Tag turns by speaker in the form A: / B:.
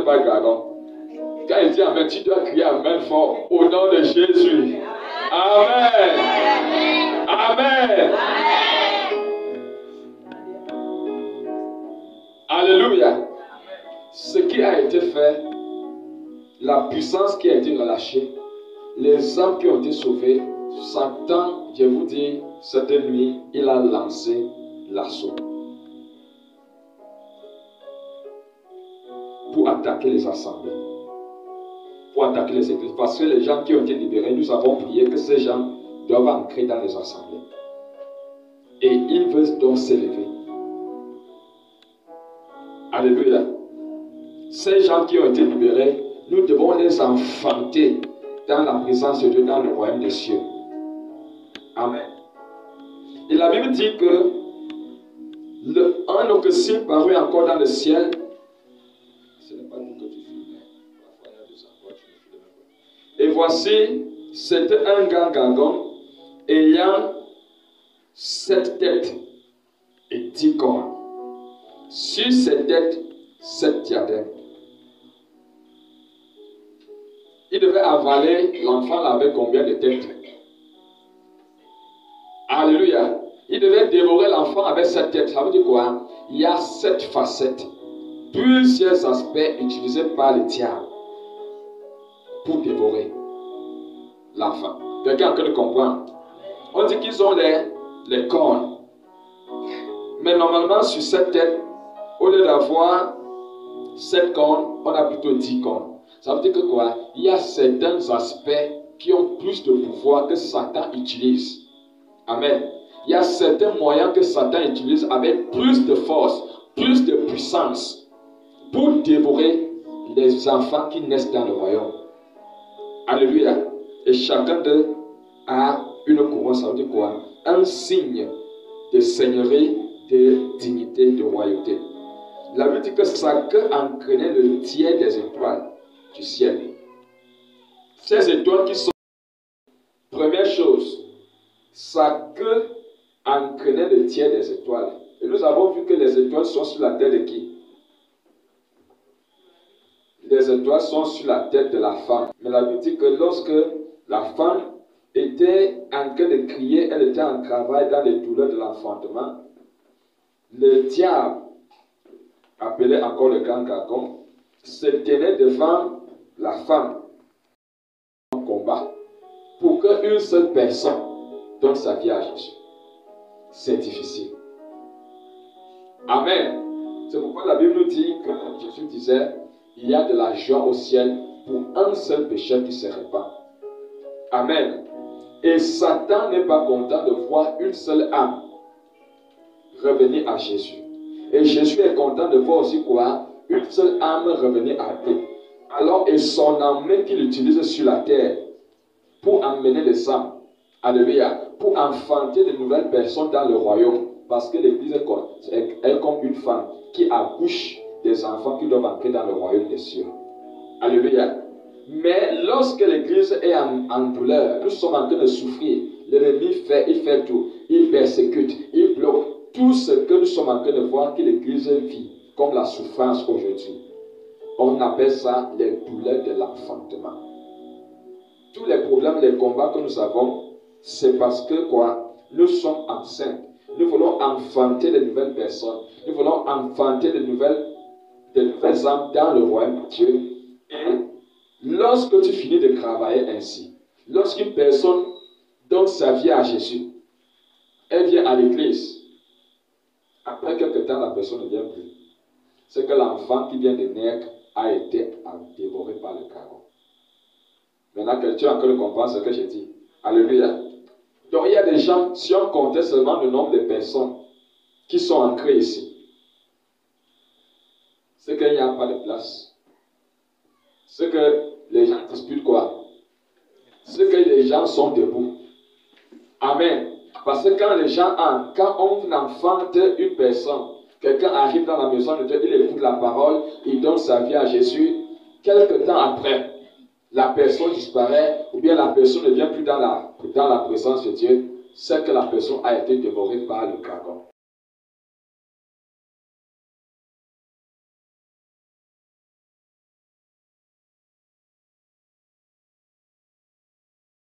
A: pas dragon. Quand il dit Amen, tu dois crier Amen fort au nom de Jésus. Amen. Amen. Alléluia. Ce qui a été fait, la puissance qui a été relâchée, les âmes qui ont été sauvées, Satan, je vous dis, cette nuit, il a lancé l'assaut pour attaquer les assemblées, pour attaquer les églises. Parce que les gens qui ont été libérés, nous avons prié que ces gens doivent entrer dans les assemblées. Et ils veulent donc s'élever. Alléluia. Ces gens qui ont été libérés, nous devons les enfanter dans la présence de Dieu, dans le royaume des cieux. Amen. Et la Bible dit que un autre signe parut encore dans le ciel. Ce n'est pas nous que tu filmes. Parfois, il y a des endroits où tu ne filmes pas. Et voici, c'était un grand dragon ayant 7 têtes et 10 cornes. Sur ces têtes, 7 diadèmes. Il devait avaler l'enfant avec combien de têtes? Alléluia. Il devait dévorer l'enfant avec 7 têtes. Ça veut dire quoi? Il y a 7 facettes, plusieurs aspects utilisés par le diable pour dévorer l'enfant. Quelqu'un peut le comprendre? On dit qu'ils ont les cornes. Mais normalement, sur 7 têtes, au lieu d'avoir 7 cornes, on a plutôt 10 cornes. Ça veut dire que quoi? Il y a certains aspects qui ont plus de pouvoir que Satan utilise. Amen. Il y a certains moyens que Satan utilise avec plus de force, plus de puissance pour dévorer les enfants qui naissent dans le royaume. Alléluia. Et chacun d'eux a une couronne. Ça veut dire quoi? Un signe de seigneurie, de dignité, de royauté. La Bible dit que sa queue entraînait le tiers des étoiles du ciel. Ces étoiles qui sont... Première chose, sa queue entraînait le tiers des étoiles. Et nous avons vu que les étoiles sont sur la tête de qui? Les étoiles sont sur la tête de la femme. Mais la Bible dit que lorsque la femme était en train de crier, elle était en travail dans les douleurs de l'enfantement, le diable, appelé encore le grand dragon, se tenait devant la femme en combat pour qu'une seule personne donne sa vie à Jésus. C'est difficile. Amen. C'est pourquoi la Bible nous dit que Jésus disait, il y a de la joie au ciel pour un seul pécheur qui se répand. Amen. Et Satan n'est pas content de voir une seule âme revenir à Jésus. Et Jésus est content de voir aussi quoi? Une seule âme revenir à Dieu. Alors, et son armée qu'il utilise sur la terre pour emmener les âmes, alléluia, pour enfanter de nouvelles personnes dans le royaume. Parce que l'Église est comme une femme qui accouche des enfants qui doivent entrer dans le royaume des cieux. Alléluia. Mais lorsque l'Église est en douleur, nous sommes en train de souffrir. L'ennemi fait tout. Il persécute, il bloque tout ce que nous sommes en train de voir que l'Église vit, comme la souffrance aujourd'hui. On appelle ça les douleurs de l'enfantement. Tous les problèmes, les combats que nous avons, c'est parce que quoi? Nous sommes enceintes. Nous voulons enfanter de nouvelles personnes. Nous voulons enfanter de nouvelles âmes dans le royaume de Dieu. Et lorsque tu finis de travailler ainsi, lorsqu'une personne donne sa vie à Jésus, elle vient à l'église. Après quelque temps, la personne ne vient plus. C'est que l'enfant qui vient de naître a été dévoré par le dragon. Maintenant que tu as encore comprendre ce que j'ai dit. Alléluia. Donc il y a des gens, si on comptait seulement le nombre de personnes qui sont ancrées ici, c'est qu'il n'y a pas de place. C'est que les gens disputent quoi? C'est que les gens sont debout. Amen. Parce que quand les gens entrent, quand on enfante une personne, quelqu'un arrive dans la maison de Dieu, il écoute la parole, il donne sa vie à Jésus, quelque temps après, la personne disparaît, ou bien la personne ne vient plus dans la présence de Dieu, c'est que la personne a été dévorée par le dragon.